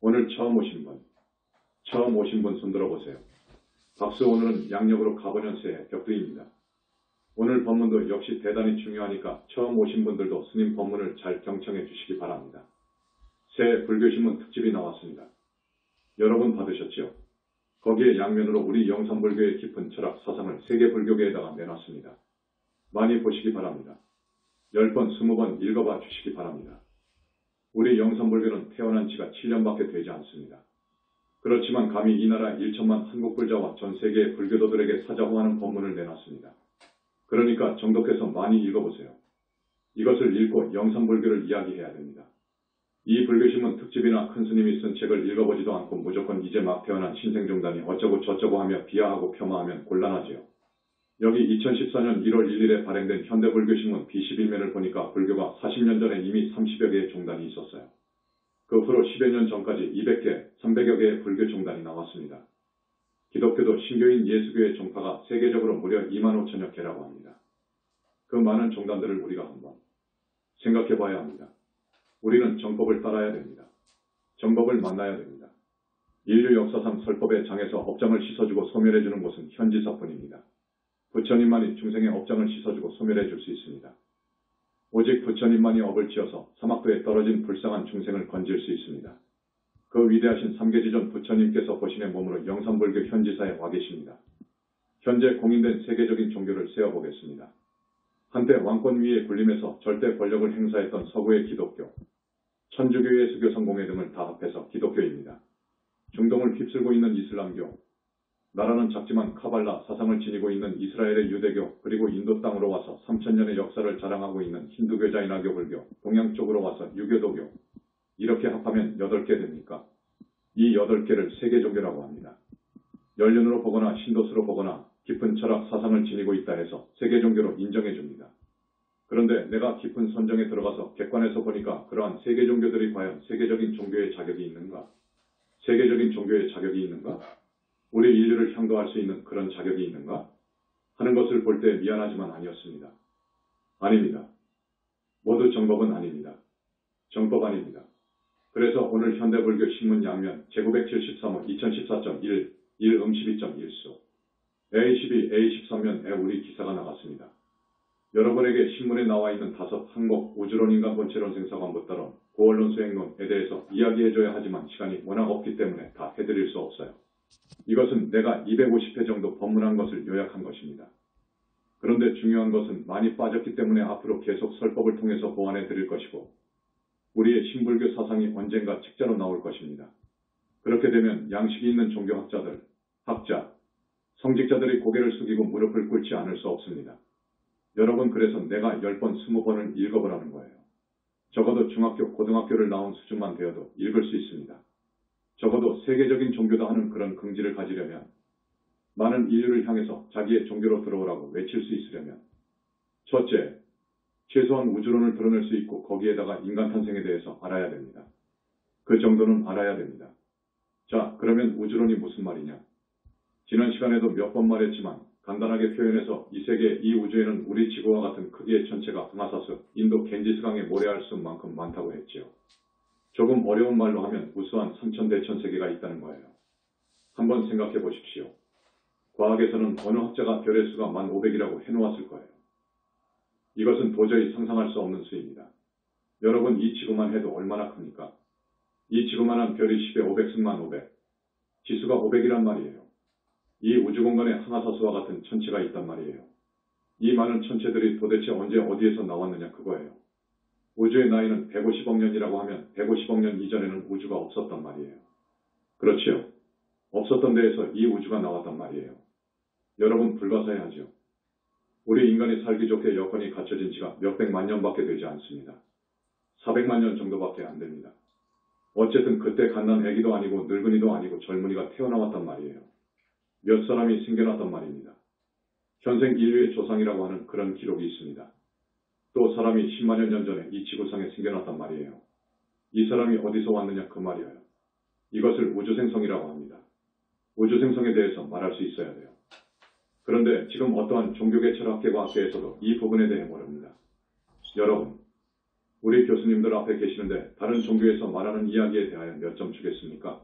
오늘 처음 오신 분 손들어 보세요. 박수. 오늘은 양력으로 가보년새해 격두입니다. 오늘 법문도 역시 대단히 중요하니까 처음 오신 분들도 스님 법문을 잘 경청해 주시기 바랍니다. 새해 불교신문 특집이 나왔습니다. 여러분 받으셨지요? 거기에 양면으로 우리 영산불교의 깊은 철학 사상을 세계 불교계에다가 내놨습니다. 많이 보시기 바랍니다. 10번, 20번 읽어봐 주시기 바랍니다. 우리 영산불교는 태어난 지가 7년밖에 되지 않습니다. 그렇지만 감히 이 나라 1천만 한국불자와 전 세계의 불교도들에게 사자호하는 법문을 내놨습니다. 그러니까 정독해서 많이 읽어보세요. 이것을 읽고 영산불교를 이야기해야 됩니다. 이 불교신문 특집이나 큰 스님이 쓴 책을 읽어보지도 않고 무조건 이제 막 태어난 신생종단이 어쩌고 저쩌고 하며 비하하고 폄하하면 곤란하지요. 여기 2014년 1월 1일에 발행된 현대불교신문 B11면을 보니까 불교가 40년 전에 이미 30여 개의 종단이 있었어요. 그 후로 10여 년 전까지 200개, 300여 개의 불교 종단이 나왔습니다. 기독교도 신교인 예수교의 종파가 세계적으로 무려 2만 5천여 개라고 합니다. 그 많은 종단들을 우리가 한번 생각해 봐야 합니다. 우리는 정법을 따라야 됩니다. 정법을 만나야 됩니다. 인류 역사상 설법의 장에서 업장을 씻어주고 소멸해주는 곳은 현지사뿐입니다. 부처님만이 중생의 업장을 씻어주고 소멸해 줄 수 있습니다. 오직 부처님만이 업을 지어서 사막도에 떨어진 불쌍한 중생을 건질 수 있습니다. 그 위대하신 삼계지존 부처님께서 보신의 몸으로 영산불교 현지사에 와 계십니다. 현재 공인된 세계적인 종교를 세어보겠습니다. 한때 왕권 위에 군림해서 절대 권력을 행사했던 서구의 기독교, 천주교의 수교 성공회 등을 다 합해서 기독교입니다. 중동을 휩쓸고 있는 이슬람교, 나라는 작지만 카발라 사상을 지니고 있는 이스라엘의 유대교, 그리고 인도 땅으로 와서 3000년의 역사를 자랑하고 있는 힌두교, 자이나교, 불교, 동양 쪽으로 와서 유교도교, 이렇게 합하면 8개 됩니까? 이 8개를 세계종교라고 합니다. 연륜으로 보거나 신도수로 보거나 깊은 철학 사상을 지니고 있다 해서 세계종교로 인정해 줍니다. 그런데 내가 깊은 선정에 들어가서 객관해서 보니까 그러한 세계종교들이 과연 세계적인 종교의 자격이 있는가? 세계적인 종교의 자격이 있는가? 우리 인류를 향도할 수 있는 그런 자격이 있는가? 하는 것을 볼 때 미안하지만 아니었습니다. 아닙니다. 모두 정법은 아닙니다. 정법 아닙니다. 그래서 오늘 현대불교 신문 양면 제973호 2014.1 1음식이.1수 A12, A13면에 우리 기사가 나갔습니다. 여러분에게 신문에 나와 있는 5 항목 우주론, 인간 본체론, 생사관, 부따론, 고원론, 수행론에 대해서 이야기해줘야 하지만 시간이 워낙 없기 때문에 다 해드릴 수 없어요. 이것은 내가 250회 정도 법문한 것을 요약한 것입니다. 그런데 중요한 것은 많이 빠졌기 때문에 앞으로 계속 설법을 통해서 보완해 드릴 것이고 우리의 신불교 사상이 언젠가 책자로 나올 것입니다. 그렇게 되면 양식이 있는 종교학자들, 학자, 성직자들이 고개를 숙이고 무릎을 꿇지 않을 수 없습니다. 여러분, 그래서 내가 10번, 20번을 읽어보라는 거예요. 적어도 중학교, 고등학교를 나온 수준만 되어도 읽을 수 있습니다. 적어도 세계적인 종교다 하는 그런 긍지를 가지려면, 많은 인류를 향해서 자기의 종교로 들어오라고 외칠 수 있으려면, 첫째, 최소한 우주론을 드러낼 수 있고 거기에다가 인간 탄생에 대해서 알아야 됩니다. 그 정도는 알아야 됩니다. 자, 그러면 우주론이 무슨 말이냐? 지난 시간에도 몇 번 말했지만 간단하게 표현해서 이 세계, 이 우주에는 우리 지구와 같은 크기의 천체가 흥하사수, 인도 겐지스강의 모래알수만큼 많다고 했지요. 조금 어려운 말로 하면 우수한 3000대천세계가 있다는 거예요. 한번 생각해 보십시오. 과학에서는 어느 학자가 별의 수가 1500이라고 해놓았을 거예요. 이것은 도저히 상상할 수 없는 수입니다. 여러분, 이 지구만 해도 얼마나 큽니까? 이 지구만한 별이 10에 500승 1500. 지수가 500이란 말이에요. 이 우주공간에 항하사수와 같은 천체가 있단 말이에요. 이 많은 천체들이 도대체 언제 어디에서 나왔느냐 그거예요. 우주의 나이는 150억 년이라고 하면 150억 년 이전에는 우주가 없었단 말이에요. 그렇지요? 없었던 데에서 이 우주가 나왔단 말이에요. 여러분, 불가사의하죠. 우리 인간이 살기 좋게 여건이 갖춰진 지가 몇백만 년밖에 되지 않습니다. 400만 년 정도밖에 안 됩니다. 어쨌든 그때 갓난 애기도 아니고 늙은이도 아니고 젊은이가 태어나왔단 말이에요. 몇 사람이 생겨났단 말입니다. 현생 인류의 조상이라고 하는 그런 기록이 있습니다. 또 사람이 10만여 년 전에 이 지구상에 생겨났단 말이에요. 이 사람이 어디서 왔느냐 그 말이에요. 이것을 우주생성이라고 합니다. 우주생성에 대해서 말할 수 있어야 돼요. 그런데 지금 어떠한 종교계 철학계와 학계에서도 이 부분에 대해 모릅니다. 여러분, 우리 교수님들 앞에 계시는데 다른 종교에서 말하는 이야기에 대하여 몇 점 주겠습니까?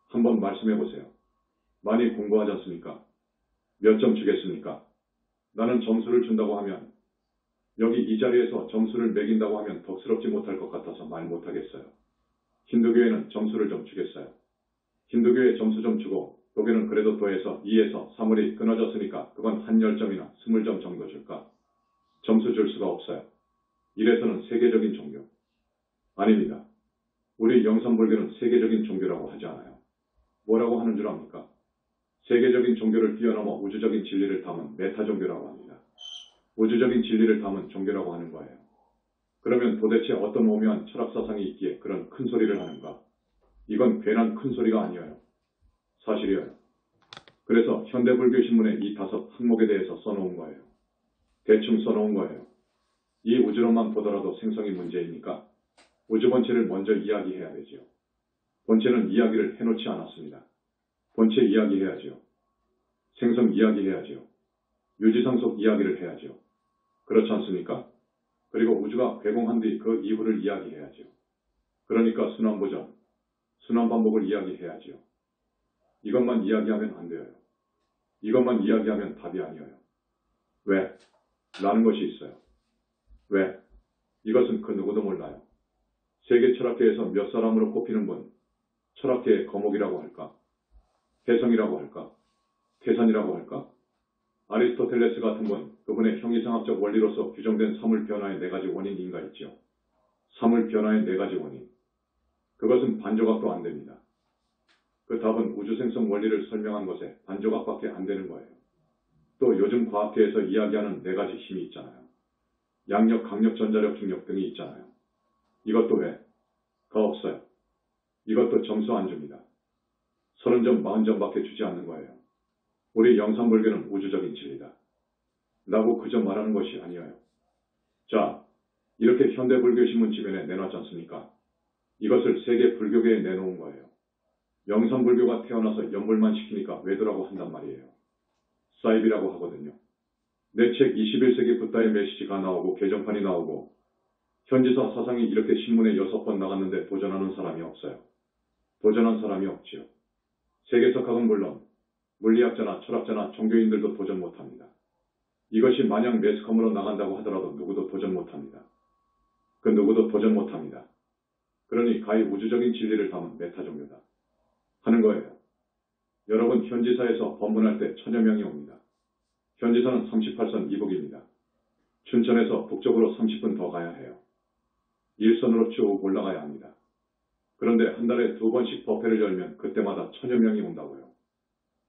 한번 말씀해 보세요. 많이 공부하지 않습니까? 몇 점 주겠습니까? 나는 점수를 준다고 하면, 여기 이 자리에서 점수를 매긴다고 하면 덕스럽지 못할 것 같아서 말 못하겠어요. 힌두교에는 점수를 좀 주겠어요. 힌두교에 점수 좀 주고 도교는 그래도 더해서 2에서 3을이 끊어졌으니까 그건 한 10점이나 20점 정도 줄까? 점수 줄 수가 없어요. 이래서는 세계적인 종교. 아닙니다. 우리 영산불교는 세계적인 종교라고 하지 않아요. 뭐라고 하는 줄 압니까? 세계적인 종교를 뛰어넘어 우주적인 진리를 담은 메타 종교라고 합니다. 우주적인 진리를 담은 종교라고 하는 거예요. 그러면 도대체 어떤 오묘한 철학사상이 있기에 그런 큰 소리를 하는가? 이건 괜한 큰 소리가 아니에요. 사실이에요. 그래서 현대불교신문에 이 5 항목에 대해서 써놓은 거예요. 대충 써놓은 거예요. 이 우주론만 보더라도 생성이 문제이니까 우주 본체를 먼저 이야기해야 되지요. 본체는 이야기를 해놓지 않았습니다. 본체 이야기해야지요. 생성 이야기해야지요. 유지상속 이야기를 해야지요. 그렇지 않습니까? 그리고 우주가 괴공한 뒤 그 이후를 이야기해야지요. 그러니까 순환보전, 순환반복을 이야기해야지요. 이것만 이야기하면 안 돼요. 이것만 이야기하면 답이 아니에요. 왜? 라는 것이 있어요. 왜? 이것은 그 누구도 몰라요. 세계 철학계에서 몇 사람으로 꼽히는 분, 철학계의 거목이라고 할까? 혜성이라고 할까? 태산이라고 할까? 아리스토텔레스 같은 분, 그분의 형이상학적 원리로서 규정된 사물 변화의 4가지 원인인가 있죠. 사물 변화의 4가지 원인. 그것은 반조각도 안 됩니다. 그 답은 우주생성 원리를 설명한 것에 반조각밖에 안 되는 거예요. 또 요즘 과학계에서 이야기하는 4가지 힘이 있잖아요. 양력, 강력, 전자력, 중력 등이 있잖아요. 이것도 왜? 가 없어요. 이것도 점수 안 줍니다. 30점, 40점밖에 주지 않는 거예요. 우리 영산불교는 우주적인 진리다. 라고 그저 말하는 것이 아니에요. 자, 이렇게 현대불교신문 지면에 내놨지 않습니까? 이것을 세계 불교계에 내놓은 거예요. 영산불교가 태어나서 연불만 시키니까 외도라고 한단 말이에요. 사입이라고 하거든요. 내 책 21세기 붓다의 메시지가 나오고 개정판이 나오고 현지사 사상이 이렇게 신문에 6번 나갔는데 도전하는 사람이 없어요. 도전한 사람이 없지요. 세계석학은 물론 물리학자나 철학자나 종교인들도 도전 못합니다. 이것이 만약 매스컴으로 나간다고 하더라도 누구도 도전 못합니다. 그 누구도 도전 못합니다. 그러니 가히 우주적인 진리를 담은 메타종교다. 하는 거예요. 여러분 현지사에서 법문할 때 1000여 명이 옵니다. 현지사는 38선 이북입니다. 춘천에서 북쪽으로 30분 더 가야 해요. 일선으로 쭉 올라가야 합니다. 그런데 한 달에 2번씩 법회를 열면 그때마다 1000여 명이 온다고요.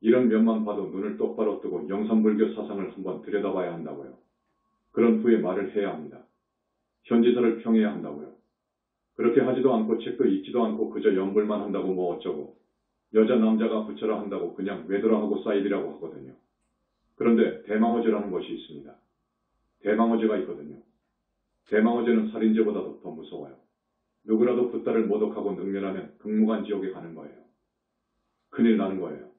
이런 면만 봐도 눈을 똑바로 뜨고 영산불교 사상을 한번 들여다봐야 한다고요. 그런 후에 말을 해야 합니다. 현지사를 평해야 한다고요. 그렇게 하지도 않고 책도 읽지도 않고 그저 연불만 한다고 뭐 어쩌고 여자 남자가 붙여라 한다고 그냥 외도라 하고 사입이라고 하거든요. 그런데 대망어제라는 것이 있습니다. 대망어제가 있거든요. 대망어제는 살인죄보다도 더 무서워요. 누구라도 붓다를 모독하고 능멸하면 극무관 지옥에 가는 거예요. 큰일 나는 거예요.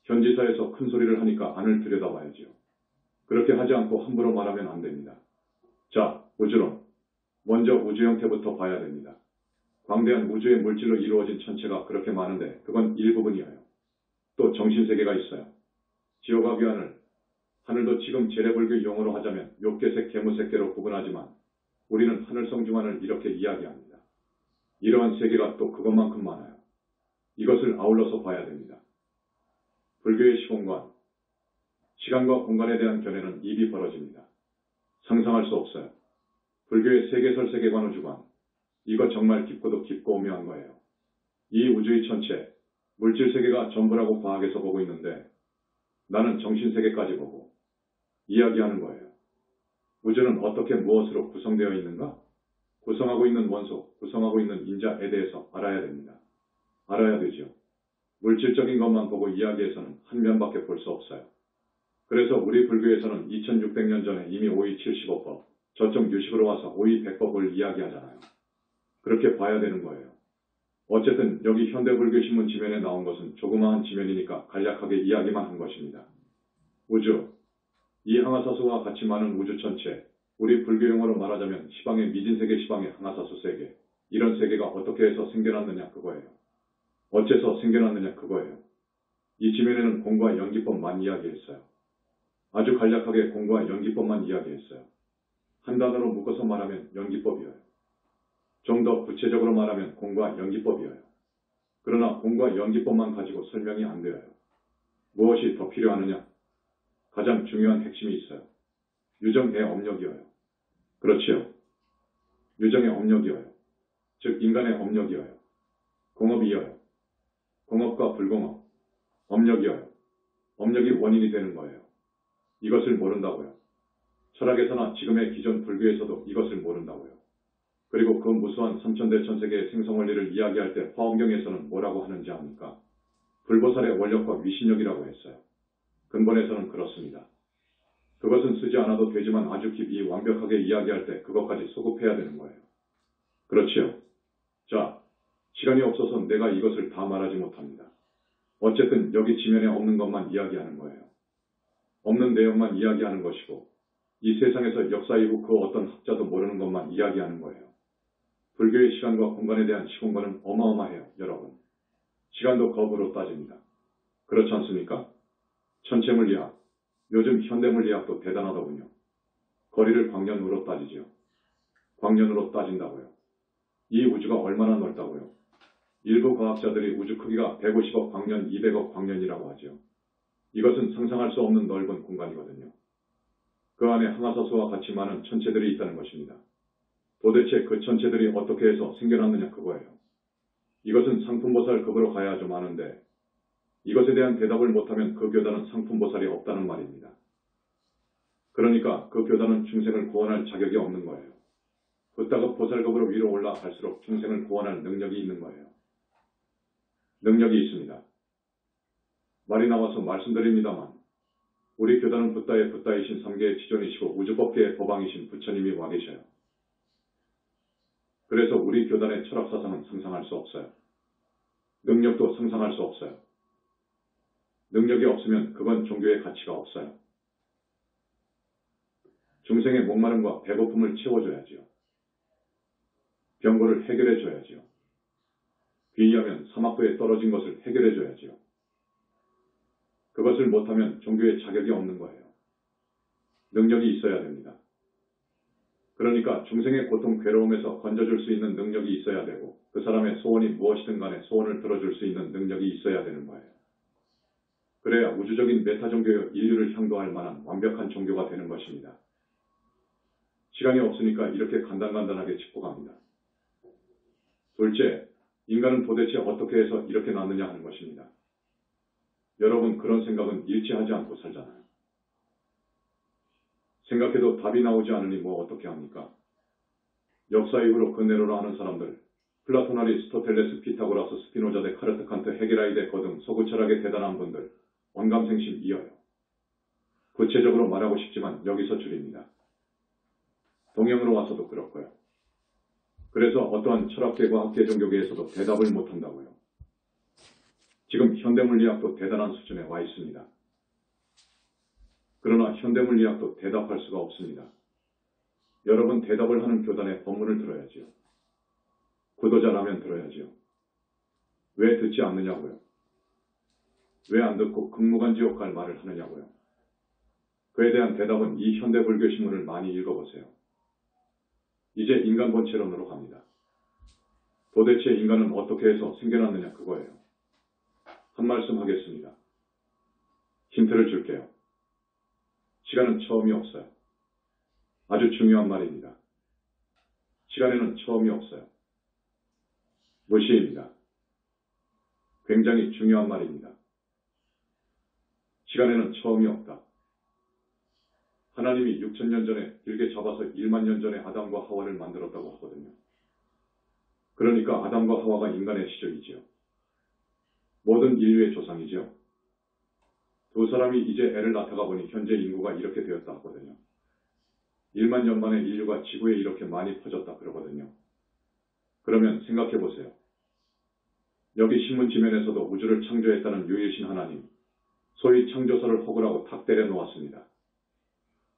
현지사에서 큰 소리를 하니까 안을 들여다봐야지요. 그렇게 하지 않고 함부로 말하면 안 됩니다. 자, 우주론. 먼저 우주 형태부터 봐야 됩니다. 광대한 우주의 물질로 이루어진 천체가 그렇게 많은데 그건 일부분이에요. 또 정신세계가 있어요. 지옥과 귀하늘, 하늘도 지금 재래불교 용어로 하자면 욕계색, 개무색계로 구분하지만 우리는 하늘성 중하늘 이렇게 이야기합니다. 이러한 세계가 또 그것만큼 많아요. 이것을 아울러서 봐야 됩니다. 불교의 시공관, 시간과 공간에 대한 견해는 입이 벌어집니다. 상상할 수 없어요. 불교의 세계설 세계관 우주관, 이거 정말 깊고도 깊고 오묘한 거예요. 이 우주의 전체, 물질세계가 전부라고 과학에서 보고 있는데 나는 정신세계까지 보고 이야기하는 거예요. 우주는 어떻게 무엇으로 구성되어 있는가? 구성하고 있는 원소, 구성하고 있는 인자에 대해서 알아야 됩니다. 알아야 되죠. 물질적인 것만 보고 이야기해서는 한 면밖에 볼 수 없어요. 그래서 우리 불교에서는 2600년 전에 이미 오이 75법, 저쪽 유식으로 와서 오이 100법을 이야기하잖아요. 그렇게 봐야 되는 거예요. 어쨌든 여기 현대불교신문 지면에 나온 것은 조그마한 지면이니까 간략하게 이야기만 한 것입니다. 우주, 이 항아사수와 같이 많은 우주 전체, 우리 불교 용어로 말하자면 시방의 미진세계, 시방의 항아사수 세계, 이런 세계가 어떻게 해서 생겨났느냐 그거예요. 어째서 생겨났느냐 그거예요. 이 지면에는 공과 연기법만 이야기했어요. 아주 간략하게 공과 연기법만 이야기했어요. 한 단어로 묶어서 말하면 연기법이에요. 좀 더 구체적으로 말하면 공과 연기법이에요. 그러나 공과 연기법만 가지고 설명이 안 돼요. 무엇이 더 필요하느냐? 가장 중요한 핵심이 있어요. 유정의 업력이어요. 그렇지요. 유정의 업력이어요. 즉 인간의 업력이어요. 공업이어요. 공업과 불공업. 업력이어요. 업력이 원인이 되는 거예요. 이것을 모른다고요. 철학에서나 지금의 기존 불교에서도 이것을 모른다고요. 그리고 그 무수한 삼천대천세계의 생성원리를 이야기할 때 화엄경에서는 뭐라고 하는지 압니까? 불보살의 원력과 위신력이라고 했어요. 근본에서는 그렇습니다. 그것은 쓰지 않아도 되지만 아주 깊이 완벽하게 이야기할 때 그것까지 소급해야 되는 거예요. 그렇지요. 자, 시간이 없어서 내가 이것을 다 말하지 못합니다. 어쨌든 여기 지면에 없는 것만 이야기하는 거예요. 없는 내용만 이야기하는 것이고 이 세상에서 역사 이후 그 어떤 학자도 모르는 것만 이야기하는 거예요. 불교의 시간과 공간에 대한 시공간은 어마어마해요, 여러분. 시간도 거부로 따집니다. 그렇지 않습니까? 천체물리학, 요즘 현대물리학도 대단하더군요. 거리를 광년으로 따지지요. 광년으로 따진다고요. 이 우주가 얼마나 넓다고요. 일부 과학자들이 우주 크기가 150억 광년, 200억 광년이라고 하죠. 이것은 상상할 수 없는 넓은 공간이거든요. 그 안에 항아사수와 같이 많은 천체들이 있다는 것입니다. 도대체 그 천체들이 어떻게 해서 생겨났느냐 그거예요. 이것은 상품보살급으로 가야 좀 아는데 이것에 대한 대답을 못하면 그 교단은 상품보살이 없다는 말입니다. 그러니까 그 교단은 중생을 구원할 자격이 없는 거예요. 부다급 보살급으로 위로 올라갈수록 중생을 구원할 능력이 있는 거예요. 능력이 있습니다. 말이 나와서 말씀드립니다만 우리 교단은 부다의 부다이신 3계의 지존이시고 우주법계의 법왕이신 부처님이 와 계셔요. 그래서 우리 교단의 철학사상은 상상할 수 없어요. 능력도 상상할 수 없어요. 능력이 없으면 그건 종교의 가치가 없어요. 중생의 목마름과 배고픔을 채워줘야지요. 병고를 해결해줘야지요. 귀의하면 사막도에 떨어진 것을 해결해줘야지요. 그것을 못하면 종교의 자격이 없는 거예요. 능력이 있어야 됩니다. 그러니까 중생의 고통, 괴로움에서 건져줄 수 있는 능력이 있어야 되고 그 사람의 소원이 무엇이든 간에 소원을 들어줄 수 있는 능력이 있어야 되는 거예요. 그래야 우주적인 메타 종교의 인류를 향도할 만한 완벽한 종교가 되는 것입니다. 시간이 없으니까 이렇게 간단하게 짚고 갑니다. 둘째, 인간은 도대체 어떻게 해서 이렇게 났느냐 하는 것입니다. 여러분 그런 생각은 일치하지 않고 살잖아요. 생각해도 답이 나오지 않으니 뭐 어떻게 합니까? 역사 이후로 근네로라 하는 사람들, 플라톤, 아리스토텔레스, 피타고라스, 스피노자, 데카르트, 칸트, 헤게라이데 거등 서구 철학의 대단한 분들, 언감생심 이어요. 구체적으로 말하고 싶지만 여기서 줄입니다. 동양으로 와서도 그렇고요. 그래서 어떠한 철학계, 과학계, 종교계에서도 대답을 못한다고요. 지금 현대물리학도 대단한 수준에 와 있습니다. 그러나 현대물리학도 대답할 수가 없습니다. 여러분 대답을 하는 교단의 법문을 들어야지요. 구도자라면 들어야지요. 왜 듣지 않느냐고요. 왜 안 듣고 극무간지옥 갈 말을 하느냐고요. 그에 대한 대답은 이 현대불교신문을 많이 읽어보세요. 이제 인간 본체론으로 갑니다. 도대체 인간은 어떻게 해서 생겨났느냐 그거예요. 한 말씀 하겠습니다. 힌트를 줄게요. 시간은 처음이 없어요. 아주 중요한 말입니다. 시간에는 처음이 없어요. 무시입니다. 굉장히 중요한 말입니다. 시간에는 처음이 없다. 하나님이 6,000년 전에 길게 잡아서 1만 년 전에 아담과 하와를 만들었다고 하거든요. 그러니까 아담과 하와가 인간의 시절이지요. 모든 인류의 조상이지요. 두 사람이 이제 애를 낳다가 보니 현재 인구가 이렇게 되었다 하거든요. 1만 년 만에 인류가 지구에 이렇게 많이 퍼졌다 그러거든요. 그러면 생각해 보세요. 여기 신문 지면에서도 우주를 창조했다는 유일신 하나님, 소위 창조설을 허구라고 탁 때려 놓았습니다.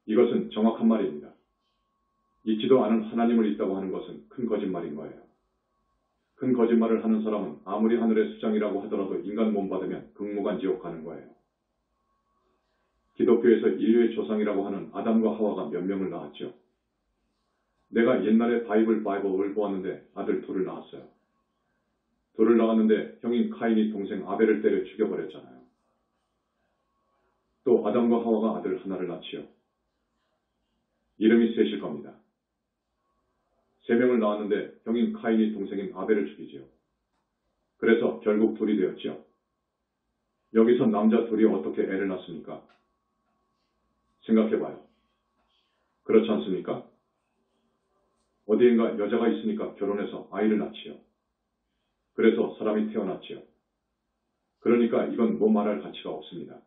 이것은 정확한 말입니다. 있지도 않은 하나님을 있다고 하는 것은 큰 거짓말인 거예요. 큰 거짓말을 하는 사람은 아무리 하늘의 수장이라고 하더라도 인간 몸 받으면 극무간 지옥 가는 거예요. 기독교에서 인류의 조상이라고 하는 아담과 하와가 몇 명을 낳았죠. 내가 옛날에 바이블을 보았는데 아들 둘을 낳았어요. 둘을 낳았는데 형인 카인이 동생 아벨을 때려 죽여버렸잖아요. 또 아담과 하와가 아들 하나를 낳지요. 이름이 셋일 겁니다. 3명을 낳았는데 형인 카인이 동생인 아벨을 죽이지요. 그래서 결국 둘이 되었지요. 여기서 남자 둘이 어떻게 애를 낳습니까? 생각해봐요. 그렇지 않습니까? 어디엔가 여자가 있으니까 결혼해서 아이를 낳지요. 그래서 사람이 태어났지요. 그러니까 이건 뭐 말할 가치가 없습니다.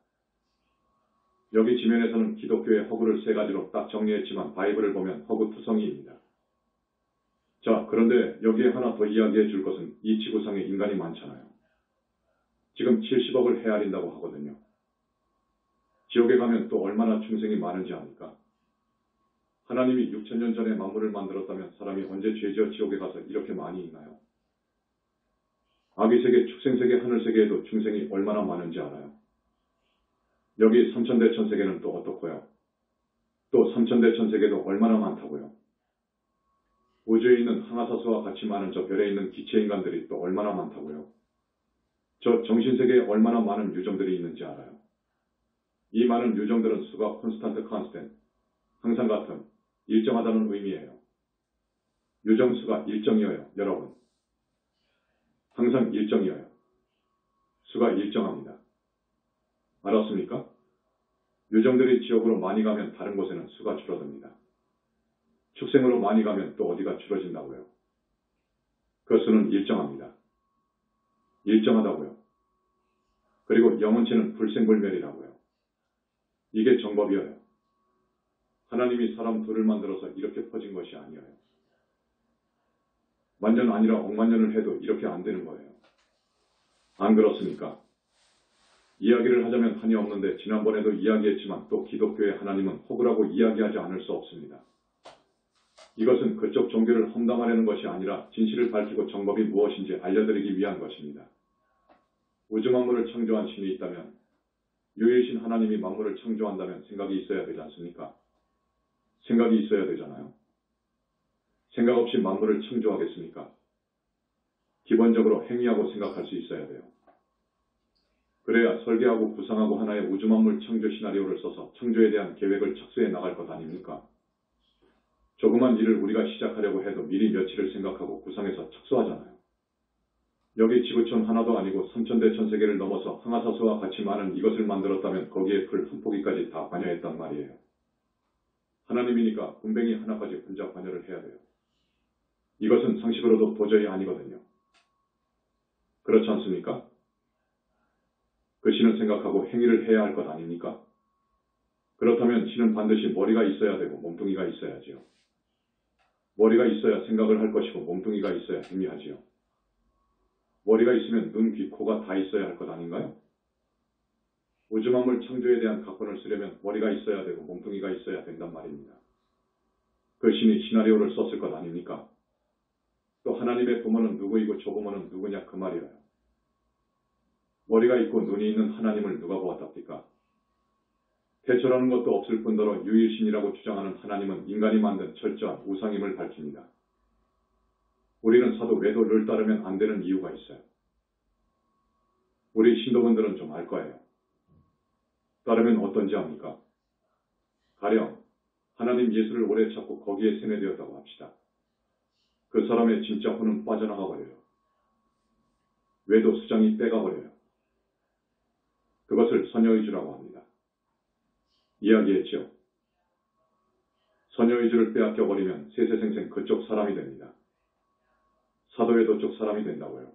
여기 지면에서는 기독교의 허구를 3가지로 딱 정리했지만 바이블을 보면 허구투성이입니다. 자, 그런데 여기에 하나 더 이야기해 줄 것은 이 지구상에 인간이 많잖아요. 지금 70억을 헤아린다고 하거든요. 지옥에 가면 또 얼마나 중생이 많은지 아니까. 하나님이 6,000년 전에 만물을 만들었다면 사람이 언제 죄지어 지옥에 가서 이렇게 많이 있나요? 아기세계, 축생세계, 하늘세계에도 중생이 얼마나 많은지 알아요? 여기 3천대천세계는 또 어떻고요? 또 3천대천세계도 얼마나 많다고요? 우주에 있는 항아사수와 같이 많은 저 별에 있는 기체인간들이 또 얼마나 많다고요? 저 정신세계에 얼마나 많은 유정들이 있는지 알아요? 이 많은 유정들은 수가 콘스탄트, 항상 같은, 일정하다는 의미예요. 유정수가 일정이어요, 여러분. 항상 일정이어요. 수가 일정합니다. 알았습니까? 유정들이 지옥으로 많이 가면 다른 곳에는 수가 줄어듭니다. 축생으로 많이 가면 또 어디가 줄어진다고요? 그 수는 일정합니다. 일정하다고요. 그리고 영혼체는 불생불멸이라고요. 이게 정법이어요. 하나님이 사람 둘을 만들어서 이렇게 퍼진 것이 아니에요. 만년 아니라 억만년을 해도 이렇게 안 되는 거예요. 안 그렇습니까? 이야기를 하자면 한이 없는데 지난번에도 이야기했지만 또 기독교의 하나님은 허구라고 이야기하지 않을 수 없습니다. 이것은 그쪽 종교를 험담하려는 것이 아니라 진실을 밝히고 정법이 무엇인지 알려드리기 위한 것입니다. 우주 만물을 창조한 신이 있다면, 유일신 하나님이 만물을 창조한다면 생각이 있어야 되지 않습니까? 생각이 있어야 되잖아요. 생각 없이 만물을 창조하겠습니까? 기본적으로 행위하고 생각할 수 있어야 돼요. 그래야 설계하고 구상하고 하나의 우주 만물 창조 시나리오를 써서 창조에 대한 계획을 착수해 나갈 것 아닙니까? 조그만 일을 우리가 시작하려고 해도 미리 며칠을 생각하고 구상해서 착수하잖아요. 여기 지구촌 하나도 아니고 3천대천세계를 넘어서 항아사수와 같이 많은 이것을 만들었다면 거기에 풀 한 포기까지 다 관여했단 말이에요. 하나님이니까 군뱅이 하나까지 분자 관여를 해야 돼요. 이것은 상식으로도 도저히 아니거든요. 그렇지 않습니까? 그 신은 생각하고 행위를 해야 할 것 아닙니까? 그렇다면 신은 반드시 머리가 있어야 되고 몸뚱이가 있어야지요. 머리가 있어야 생각을 할 것이고 몸뚱이가 있어야 행위하지요. 머리가 있으면 눈, 귀, 코가 다 있어야 할 것 아닌가요? 우주 만물 창조에 대한 각본을 쓰려면 머리가 있어야 되고 몸뚱이가 있어야 된단 말입니다. 그 신이 시나리오를 썼을 것 아닙니까? 또 하나님의 부모는 누구이고 조부모는 누구냐 그 말이에요. 머리가 있고 눈이 있는 하나님을 누가 보았답니까? 대처라는 것도 없을 뿐더러 유일신이라고 주장하는 하나님은 인간이 만든 철저한 우상임을 밝힙니다. 우리는 사도 외도를 따르면 안 되는 이유가 있어요. 우리 신도분들은 좀 알 거예요. 따르면 어떤지 압니까? 가령 하나님 예수를 오래 찾고 거기에 세뇌되었다고 합시다. 그 사람의 진짜 혼은 빠져나가 버려요. 외도 수장이 빼가버려요. 그것을 선여의주라고 합니다. 이야기했죠. 선여의주를 빼앗겨버리면 세세생생 그쪽 사람이 됩니다. 사도회도 쪽 사람이 된다고요.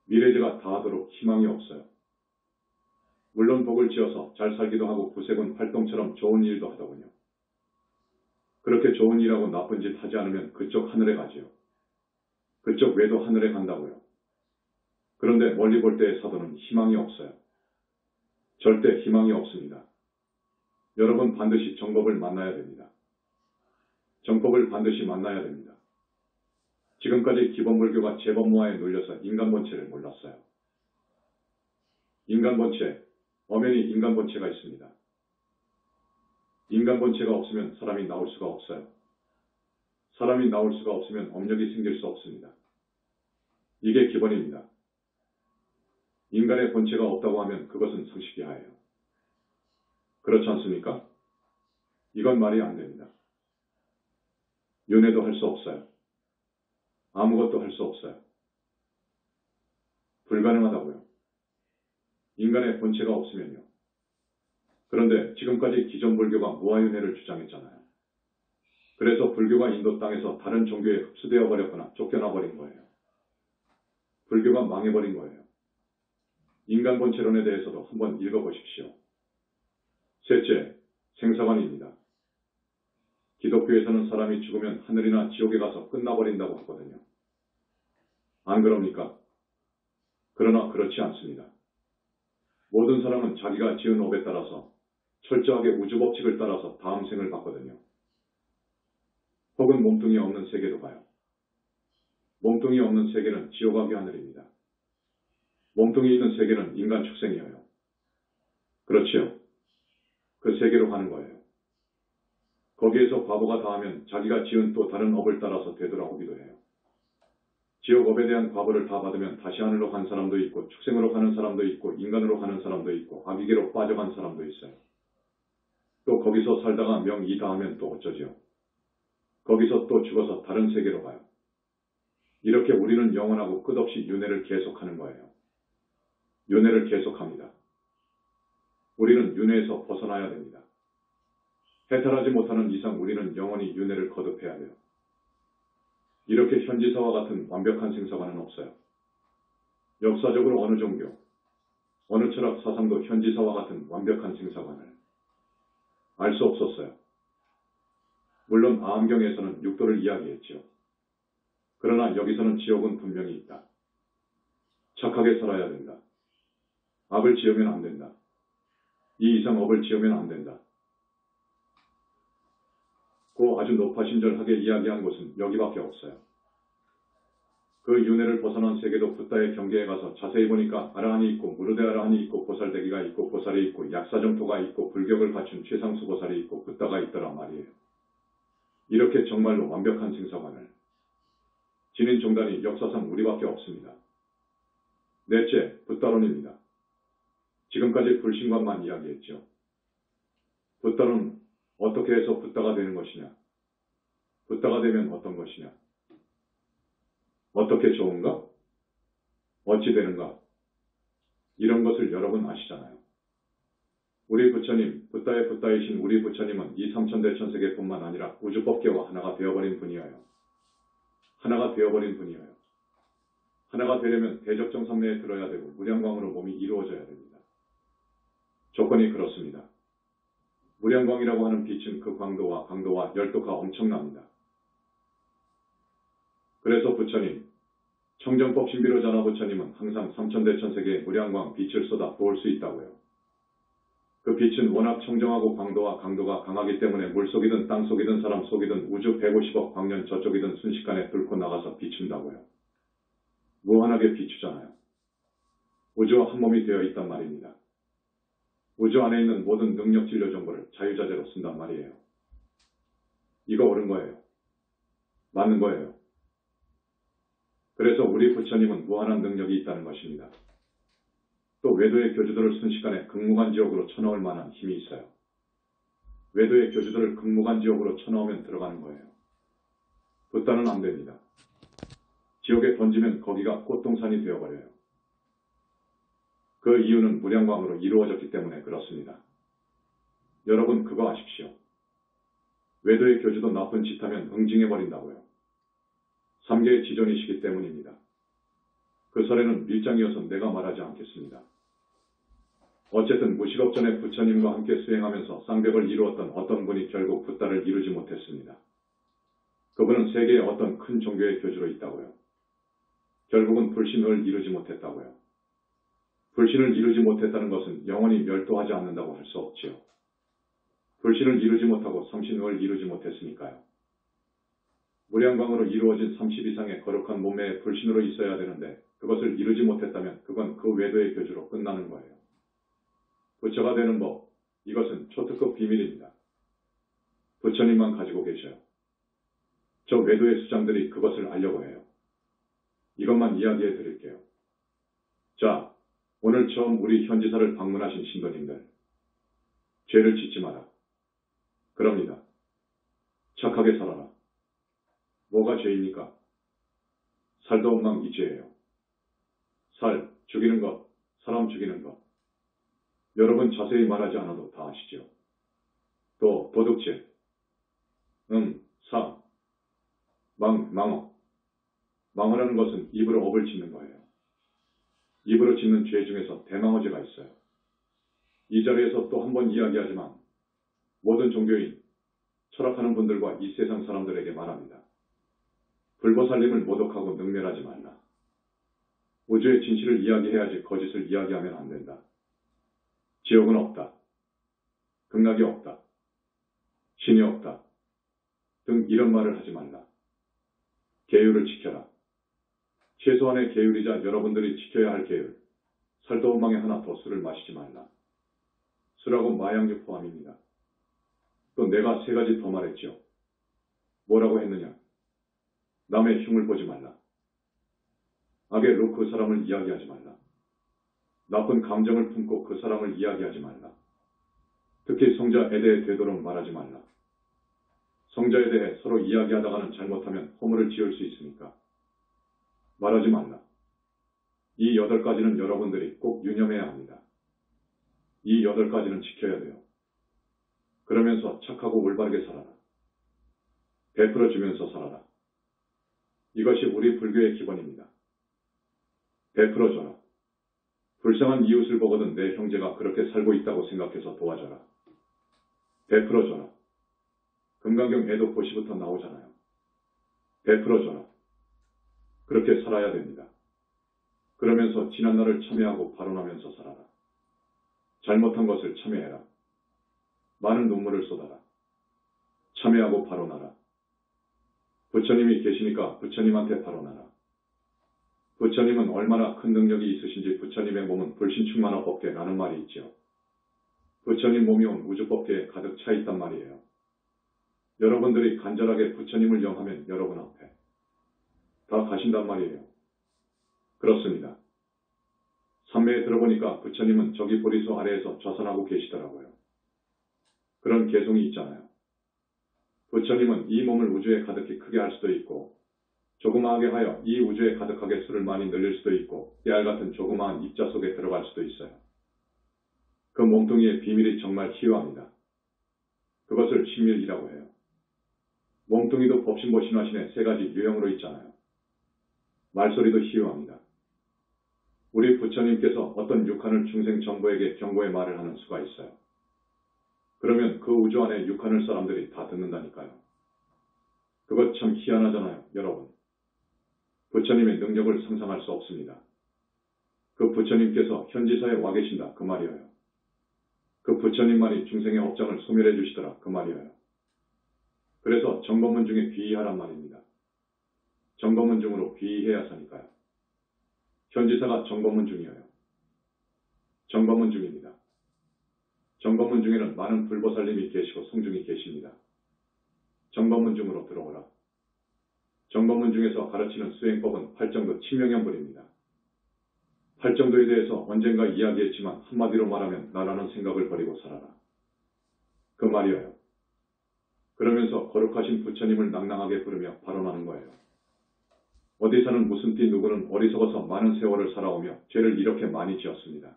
미래제가 다 하도록 희망이 없어요. 물론 복을 지어서 잘 살기도 하고 구세군 활동처럼 좋은 일도 하더군요. 그렇게 좋은 일하고 나쁜 짓 하지 않으면 그쪽 하늘에 가지요. 그쪽 외도 하늘에 간다고요. 그런데 멀리 볼 때의 사도는 희망이 없어요. 절대 희망이 없습니다. 여러분 반드시 정법을 만나야 됩니다. 정법을 반드시 만나야 됩니다. 지금까지 기본불교가 제법모아에 눌려서 인간본체를 몰랐어요. 인간본체, 엄연히 인간본체가 있습니다. 인간본체가 없으면 사람이 나올 수가 없어요. 사람이 나올 수가 없으면 업력이 생길 수 없습니다. 이게 기본입니다. 인간의 본체가 없다고 하면 그것은 상식이하예요. 그렇지 않습니까? 이건 말이 안 됩니다. 윤회도 할 수 없어요. 아무것도 할 수 없어요. 불가능하다고요. 인간의 본체가 없으면요. 그런데 지금까지 기존 불교가 무아윤회를 주장했잖아요. 그래서 불교가 인도 땅에서 다른 종교에 흡수되어 버렸거나 쫓겨나 버린 거예요. 불교가 망해버린 거예요. 인간 본체론에 대해서도 한번 읽어보십시오. 셋째, 생사관입니다. 기독교에서는 사람이 죽으면 하늘이나 지옥에 가서 끝나버린다고 하거든요. 안 그럽니까? 그러나 그렇지 않습니다. 모든 사람은 자기가 지은 업에 따라서 철저하게 우주법칙을 따라서 다음 생을 받거든요. 혹은 몸뚱이 없는 세계도 가요. 몸뚱이 없는 세계는 지옥하기 하늘입니다. 몸뚱이 있는 세계는 인간 축생이에요. 그렇지요? 그 세계로 가는 거예요. 거기에서 과보가 다하면 자기가 지은 또 다른 업을 따라서 되돌아오기도 해요. 지옥업에 대한 과보를 다 받으면 다시 하늘로 간 사람도 있고 축생으로 가는 사람도 있고 인간으로 가는 사람도 있고 아기계로 빠져간 사람도 있어요. 또 거기서 살다가 명이 다하면 또 어쩌지요? 거기서 또 죽어서 다른 세계로 가요. 이렇게 우리는 영원하고 끝없이 윤회를 계속하는 거예요. 윤회를 계속합니다. 우리는 윤회에서 벗어나야 됩니다. 해탈하지 못하는 이상 우리는 영원히 윤회를 거듭해야 돼요. 이렇게 현지사와 같은 완벽한 생사관은 없어요. 역사적으로 어느 종교, 어느 철학 사상도 현지사와 같은 완벽한 생사관을 알 수 없었어요. 물론 아함경에서는 육도를 이야기했지요. 그러나 여기서는 지옥은 분명히 있다. 착하게 살아야 된다. 악을 지으면 안 된다. 이 이상 업을 지으면 안 된다. 그 아주 높아신절하게 이야기한 곳은 여기밖에 없어요. 그 윤회를 벗어난 세계도 붓다의 경계에 가서 자세히 보니까 아라한이 있고 무르대 아라한이 있고 보살대기가 있고 보살이 있고 약사정토가 있고 불격을 갖춘 최상수 보살이 있고 붓다가 있더라 말이에요. 이렇게 정말로 완벽한 생사관을 지닌 종단이 역사상 우리밖에 없습니다. 넷째, 붓다론입니다. 지금까지 불신관만 이야기했죠. 붓다론 어떻게 해서 붓다가 되는 것이냐? 붓다가 되면 어떤 것이냐? 어떻게 좋은가? 어찌 되는가? 이런 것을 여러분 아시잖아요. 우리 부처님, 붓다의 붓다이신 우리 부처님은 이 삼천대천세계뿐만 아니라 우주법계와 하나가 되어버린 분이에요. 하나가 되어버린 분이에요. 하나가 되려면 대적정삼매에 들어야 되고 무량광으로 몸이 이루어져야 됩니다. 조건이 그렇습니다. 무량광이라고 하는 빛은 그 광도와 강도와 열도가 엄청납니다. 그래서 부처님, 청정법 신비로자나 부처님은 항상 삼천대천세계에 무량광 빛을 쏟아 부을 수 있다고요. 그 빛은 워낙 청정하고 광도와 강도가 강하기 때문에 물속이든 땅속이든 사람 속이든 우주 150억 광년 저쪽이든 순식간에 뚫고 나가서 비춘다고요. 무한하게 비추잖아요. 우주와 한 몸이 되어 있단 말입니다. 우주 안에 있는 모든 능력 진료 정보를 자유자재로 쓴단 말이에요. 이거 옳은 거예요. 맞는 거예요. 그래서 우리 부처님은 무한한 능력이 있다는 것입니다. 또 외도의 교주들을 순식간에 극무간지옥으로 쳐넣을 만한 힘이 있어요. 외도의 교주들을 극무간지옥으로 쳐넣으면 들어가는 거예요. 붓다는 안 됩니다. 지옥에 던지면 거기가 꽃동산이 되어버려요. 그 이유는 무량광으로 이루어졌기 때문에 그렇습니다. 여러분 그거 아십시오. 외도의 교주도 나쁜 짓 하면 응징해버린다고요. 삼계의 지존이시기 때문입니다. 그 설에는 밀장이어서 내가 말하지 않겠습니다. 어쨌든 무식업전에 부처님과 함께 수행하면서 쌍벽을 이루었던 어떤 분이 결국 붓다를 이루지 못했습니다. 그분은 세계의 어떤 큰 종교의 교주로 있다고요. 결국은 불신을 이루지 못했다고요. 불신을 이루지 못했다는 것은 영원히 멸도하지 않는다고 할 수 없지요. 불신을 이루지 못하고 삼신을 이루지 못했으니까요. 무량광으로 이루어진 30 이상의 거룩한 몸매의 불신으로 있어야 되는데 그것을 이루지 못했다면 그건 그 외도의 교주로 끝나는 거예요. 부처가 되는 법, 이것은 초특급 비밀입니다. 부처님만 가지고 계셔요. 저 외도의 수장들이 그것을 알려고 해요. 이것만 이야기해 드릴게요. 자, 오늘 처음 우리 현지사를 방문하신 신도님들, 죄를 짓지 마라. 그럽니다. 착하게 살아라. 뭐가 죄입니까? 살도 엉망 이 죄예요. 살, 죽이는 것, 사람 죽이는 것. 여러분 자세히 말하지 않아도 다 아시죠? 또 도둑질, 사, 망어. 망어라는 것은 입으로 업을 짓는 거예요. 입으로 짓는 죄 중에서 대망어죄가 있어요. 이 자리에서 또 한 번 이야기하지만 모든 종교인, 철학하는 분들과 이 세상 사람들에게 말합니다. 불보살님을 모독하고 능멸하지 말라. 우주의 진실을 이야기해야지 거짓을 이야기하면 안 된다. 지옥은 없다. 극락이 없다. 신이 없다. 등 이런 말을 하지 말라. 계율을 지켜라. 최소한의 계율이자 여러분들이 지켜야 할 계율. 살도 엉망에 하나 더 술을 마시지 말라. 술하고 마약류 포함입니다. 또 내가 3가지 더 말했죠. 뭐라고 했느냐? 남의 흉을 보지 말라. 악의 로 그 사람을 이야기하지 말라. 나쁜 감정을 품고 그 사람을 이야기하지 말라. 특히 성자에 대해 되도록 말하지 말라. 성자에 대해 서로 이야기하다가는 잘못하면 허물을 지을 수 있으니까 말하지 말라. 이 8가지는 여러분들이 꼭 유념해야 합니다. 이 8가지는 지켜야 돼요. 그러면서 착하고 올바르게 살아라. 베풀어주면서 살아라. 이것이 우리 불교의 기본입니다. 베풀어줘라. 불쌍한 이웃을 보거든 내 형제가 그렇게 살고 있다고 생각해서 도와줘라. 베풀어줘라. 금강경 애도 고시부터 나오잖아요. 베풀어줘라. 그렇게 살아야 됩니다. 그러면서 지난날을 참회하고 발언하면서 살아라. 잘못한 것을 참회해라. 많은 눈물을 쏟아라. 참회하고 발언하라. 부처님이 계시니까 부처님한테 발언하라. 부처님은 얼마나 큰 능력이 있으신지 부처님의 몸은 불신충만한 법계라는 말이 있죠. 부처님 몸이 온 우주법계에 가득 차 있단 말이에요. 여러분들이 간절하게 부처님을 영하면 여러분 앞에 다 가신단 말이에요. 그렇습니다. 삼매에 들어보니까 부처님은 저기 보리수 아래에서 좌선하고 계시더라고요. 그런 개송이 있잖아요. 부처님은 이 몸을 우주에 가득히 크게 할 수도 있고 조그마하게 하여 이 우주에 가득하게 수를 많이 늘릴 수도 있고 깨알 같은 조그마한 입자 속에 들어갈 수도 있어요. 그 몸뚱이의 비밀이 정말 희유합니다. 그것을 신밀이라고 해요. 몸뚱이도 법신보신화신의 3가지 유형으로 있잖아요. 말소리도 희유합니다. 우리 부처님께서 어떤 육한을 중생 전부에게 경고의 말을 하는 수가 있어요. 그러면 그 우주 안에 육한을 사람들이 다 듣는다니까요. 그것 참 희한하잖아요, 여러분. 부처님의 능력을 상상할 수 없습니다. 그 부처님께서 현지사에 와 계신다, 그 말이에요. 그 부처님만이 중생의 업장을 소멸해 주시더라, 그 말이에요. 그래서 정법문 중에 귀의하란 말입니다. 정법문 중으로 귀의해야 사니까요. 현지사가 정법문 중이에요. 정법문 중입니다. 정법문 중에는 많은 불보살님이 계시고 성중이 계십니다. 정법문 중으로 들어오라. 정법문 중에서 가르치는 수행법은 팔정도 친명연불입니다. 팔정도에 대해서 언젠가 이야기했지만 한마디로 말하면 나라는 생각을 버리고 살아라. 그 말이에요. 그러면서 거룩하신 부처님을 낭낭하게 부르며 발언하는 거예요. 어디 사는 무슨 띠 누구는 어리석어서 많은 세월을 살아오며 죄를 이렇게 많이 지었습니다.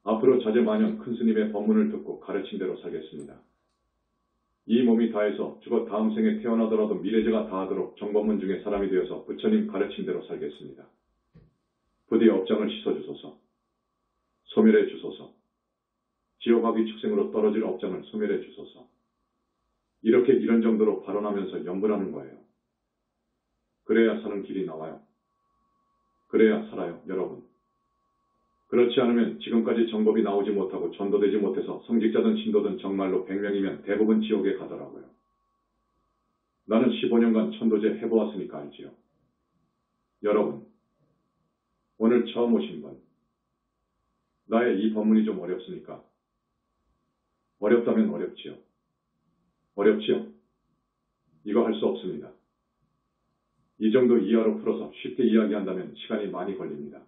앞으로 자제마년 큰 스님의 법문을 듣고 가르친 대로 살겠습니다. 이 몸이 다해서 죽어 다음 생에 태어나더라도 미래제가 다하도록 정법문 중에 사람이 되어서 부처님 가르친 대로 살겠습니다. 부디 업장을 씻어주소서. 소멸해 주소서. 지옥하기 축생으로 떨어질 업장을 소멸해 주소서. 이렇게 이런 정도로 발언하면서 연불하는 거예요. 그래야 사는 길이 나와요. 그래야 살아요, 여러분. 그렇지 않으면 지금까지 정법이 나오지 못하고 전도되지 못해서 성직자든 신도든 정말로 100명이면 대부분 지옥에 가더라고요. 나는 15년간 천도제 해보았으니까 알지요. 여러분, 오늘 처음 오신 분, 나의 이 법문이 좀 어렵습니까? 어렵다면 어렵지요. 어렵지요? 이거 할 수 없습니다. 이 정도 이하로 풀어서 쉽게 이야기한다면 시간이 많이 걸립니다.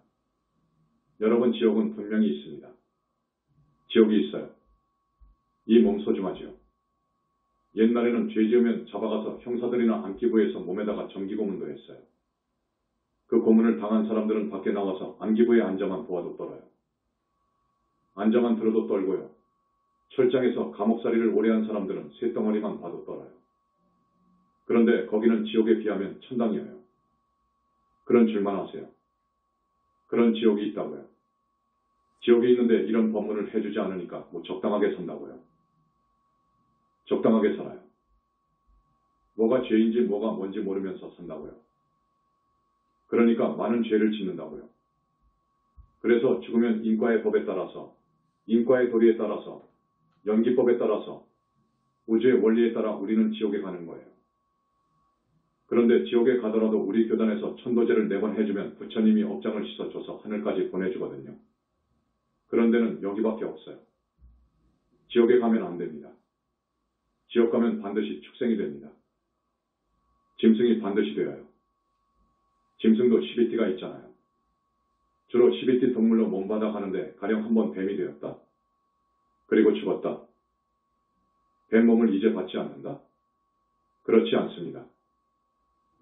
여러분, 지옥은 분명히 있습니다. 지옥이 있어요. 이 몸 소중하지요. 옛날에는 죄 지으면 잡아가서 형사들이나 안기부에서 몸에다가 정기고문도 했어요. 그 고문을 당한 사람들은 밖에 나와서 안기부에 앉아만 보아도 떨어요. 앉아만 들어도 떨고요. 철장에서 감옥살이를 오래 한 사람들은 쇳덩어리만 봐도 떨어요. 그런데 거기는 지옥에 비하면 천당이에요. 그런 줄만 아세요. 그런 지옥이 있다고요. 지옥이 있는데 이런 법문을 해주지 않으니까 뭐 적당하게 산다고요. 적당하게 살아요. 뭐가 죄인지 뭐가 뭔지 모르면서 산다고요. 그러니까 많은 죄를 짓는다고요. 그래서 죽으면 인과의 법에 따라서, 인과의 도리에 따라서, 연기법에 따라서, 우주의 원리에 따라 우리는 지옥에 가는 거예요. 그런데 지옥에 가더라도 우리 교단에서 천도제를 4번 해주면 부처님이 업장을 씻어줘서 하늘까지 보내주거든요. 그런 데는 여기밖에 없어요. 지옥에 가면 안 됩니다. 지옥 가면 반드시 축생이 됩니다. 짐승이 반드시 되어요. 짐승도 12띠가 있잖아요. 주로 12띠 동물로 몸받아 가는데 가령 한번 뱀이 되었다. 그리고 죽었다. 뱀 몸을 이제 받지 않는다? 그렇지 않습니다.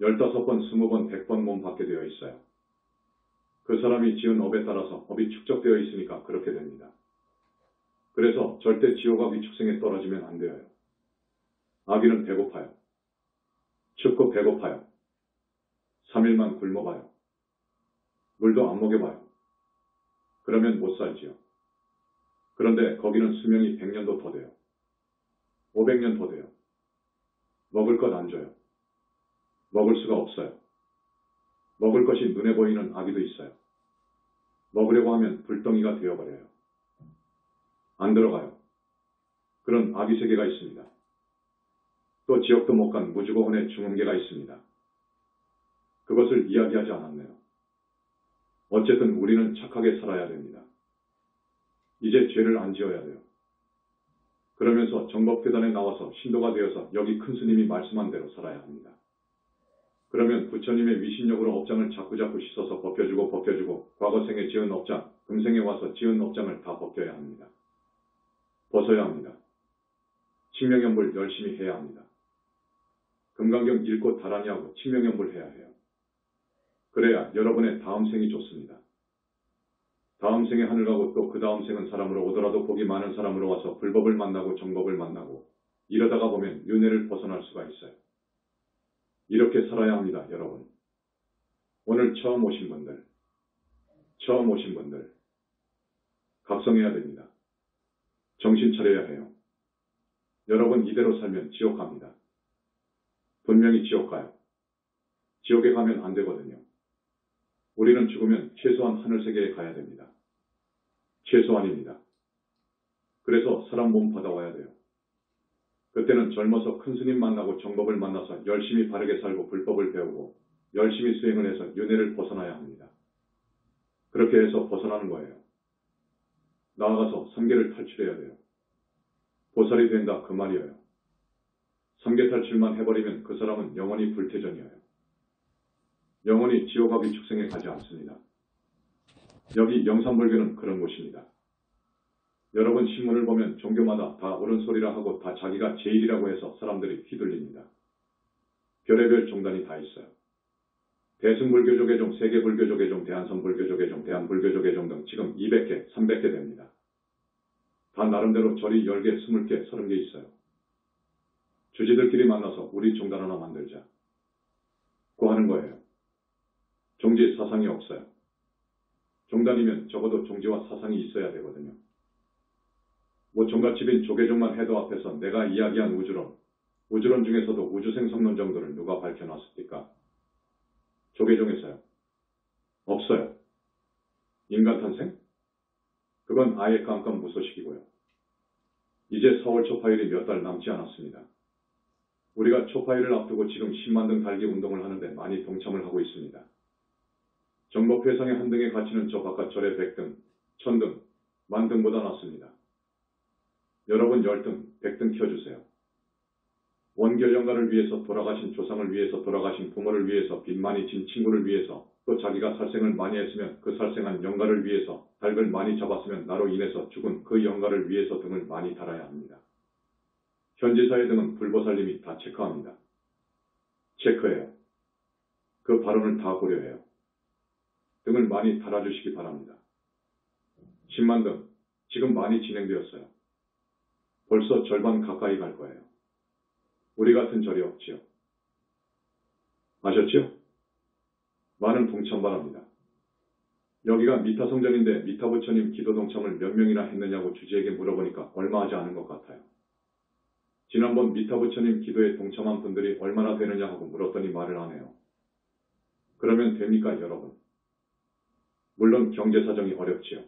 15번, 20번, 100번 몸 받게 되어 있어요. 그 사람이 지은 업에 따라서 업이 축적되어 있으니까 그렇게 됩니다. 그래서 절대 지옥 아기 축생에 떨어지면 안 돼요. 아기는 배고파요. 춥고 배고파요. 3일만 굶어봐요. 물도 안 먹여봐요. 그러면 못 살지요. 그런데 거기는 수명이 100년도 더 돼요. 500년 더 돼요. 먹을 것 안 줘요. 먹을 수가 없어요. 먹을 것이 눈에 보이는 아기도 있어요. 먹으려고 하면 불덩이가 되어버려요. 안 들어가요. 그런 아기 세계가 있습니다. 또 지옥도 못 간 무주고혼의 중음계가 있습니다. 그것을 이야기하지 않았네요. 어쨌든 우리는 착하게 살아야 됩니다. 이제 죄를 안 지어야 돼요. 그러면서 정법계단에 나와서 신도가 되어서 여기 큰 스님이 말씀한 대로 살아야 합니다. 그러면 부처님의 위신력으로 업장을 자꾸자꾸 씻어서 벗겨주고 과거 생에 지은 업장, 금생에 와서 지은 업장을 다 벗겨야 합니다. 벗어야 합니다. 칭명연불 열심히 해야 합니다. 금강경 읽고 다라니 하고 칭명연불 해야 해요. 그래야 여러분의 다음 생이 좋습니다. 다음 생에 하늘 가고 또 그 다음 생은 사람으로 오더라도 복이 많은 사람으로 와서 불법을 만나고 정법을 만나고 이러다가 보면 윤회를 벗어날 수가 있어요. 이렇게 살아야 합니다, 여러분. 오늘 처음 오신 분들, 각성해야 됩니다. 정신 차려야 해요. 여러분 이대로 살면 지옥 갑니다. 분명히 지옥 가요. 지옥에 가면 안 되거든요. 우리는 죽으면 최소한 하늘세계에 가야 됩니다. 최소한입니다. 그래서 사람 몸 받아와야 돼요. 그때는 젊어서 큰 스님 만나고 정법을 만나서 열심히 바르게 살고 불법을 배우고 열심히 수행을 해서 윤회를 벗어나야 합니다. 그렇게 해서 벗어나는 거예요. 나아가서 삼계를 탈출해야 돼요. 보살이 된다 그 말이에요. 삼계 탈출만 해버리면 그 사람은 영원히 불태전이에요. 영원히 지옥아기 축생에 가지 않습니다. 여기 영산불교는 그런 곳입니다. 여러분 신문을 보면 종교마다 다 옳은 소리라 하고 다 자기가 제일이라고 해서 사람들이 휘둘립니다. 별의별 종단이 다 있어요. 대승불교조계종, 세계불교조계종, 대한선불교조계종, 대한불교조계종 등 지금 200개, 300개 됩니다. 다 나름대로 절이 10개, 20개, 30개 있어요. 주지들끼리 만나서 우리 종단 하나 만들자. 고 하는 거예요. 종지 사상이 없어요. 종단이면 적어도 종지와 사상이 있어야 되거든요. 뭐 종갓집인 조계종만 해도 앞에서 내가 이야기한 우주론 중에서도 우주생성론 정도를 누가 밝혀놨습니까? 조계종에서요. 없어요. 인간탄생? 그건 아예 깜깜무소식이고요. 이제 4월 초파일이 몇 달 남지 않았습니다. 우리가 초파일을 앞두고 지금 10만 등 달기 운동을 하는데 많이 동참을 하고 있습니다. 정법회상의 한 등의 가치는 저 바깥 절의 100등, 1000등, 10,000등보다 낫습니다. 여러분 10등, 100등 켜주세요. 원결연가를 위해서, 돌아가신 조상을 위해서, 돌아가신 부모를 위해서, 빚 많이 진 친구를 위해서, 또 자기가 살생을 많이 했으면 그 살생한 영가를 위해서, 닭을 많이 잡았으면 나로 인해서 죽은 그 영가를 위해서 등을 많이 달아야 합니다. 현지사의 등은 불보살님이 다 체크합니다. 체크해요. 그 발언을 다 고려해요. 등을 많이 달아주시기 바랍니다. 10만 등, 지금 많이 진행되었어요. 벌써 절반 가까이 갈 거예요. 우리 같은 절이 없지요. 아셨지요? 많은 동참 바랍니다. 여기가 미타 성전인데 미타 부처님 기도 동참을 몇 명이나 했느냐고 주지에게 물어보니까 얼마 하지 않은 것 같아요. 지난번 미타 부처님 기도에 동참한 분들이 얼마나 되느냐 하고 물었더니 말을 안 해요. 그러면 됩니까, 여러분? 물론 경제 사정이 어렵지요.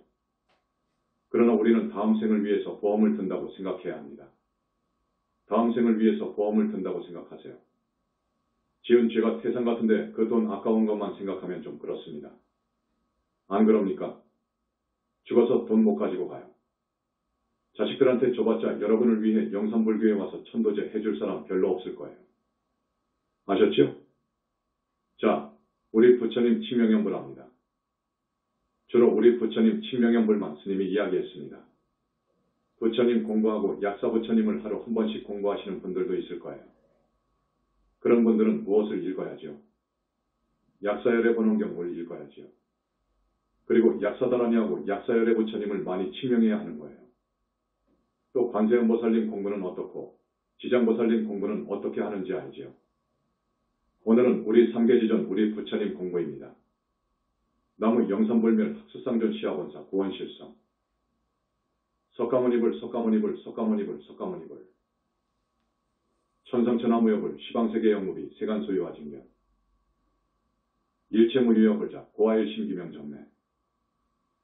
그러나 우리는 다음 생을 위해서 보험을 든다고 생각해야 합니다. 다음 생을 위해서 보험을 든다고 생각하세요. 지은 죄가 태산 같은데 그 돈 아까운 것만 생각하면 좀 그렇습니다. 안 그럽니까? 죽어서 돈 못 가지고 가요. 자식들한테 줘봤자 여러분을 위해 영산불교에 와서 천도제 해줄 사람 별로 없을 거예요. 아셨죠? 자, 우리 부처님 칭명연불합니다. 주로 우리 부처님 칭명연불만 스님이 이야기했습니다. 부처님 공부하고 약사 부처님을 하루 한 번씩 공부하시는 분들도 있을 거예요. 그런 분들은 무엇을 읽어야지요? 약사열의 번원경을 읽어야지요. 그리고 약사다라니하고 약사열의 부처님을 많이 칭명해야 하는 거예요. 또 관세음보살님 공부는 어떻고 지장보살님 공부는 어떻게 하는지 알지요? 오늘은 우리 삼계지전 우리 부처님 공부입니다. 나무 영산불멸 학수상전 시아본사 구원실성 석가모니불 석가모니불 석가모니불 석가모니불 천상천하무여불 시방세계 영무비 세간소유와 징변 일체무유여불자 고아일심기명정매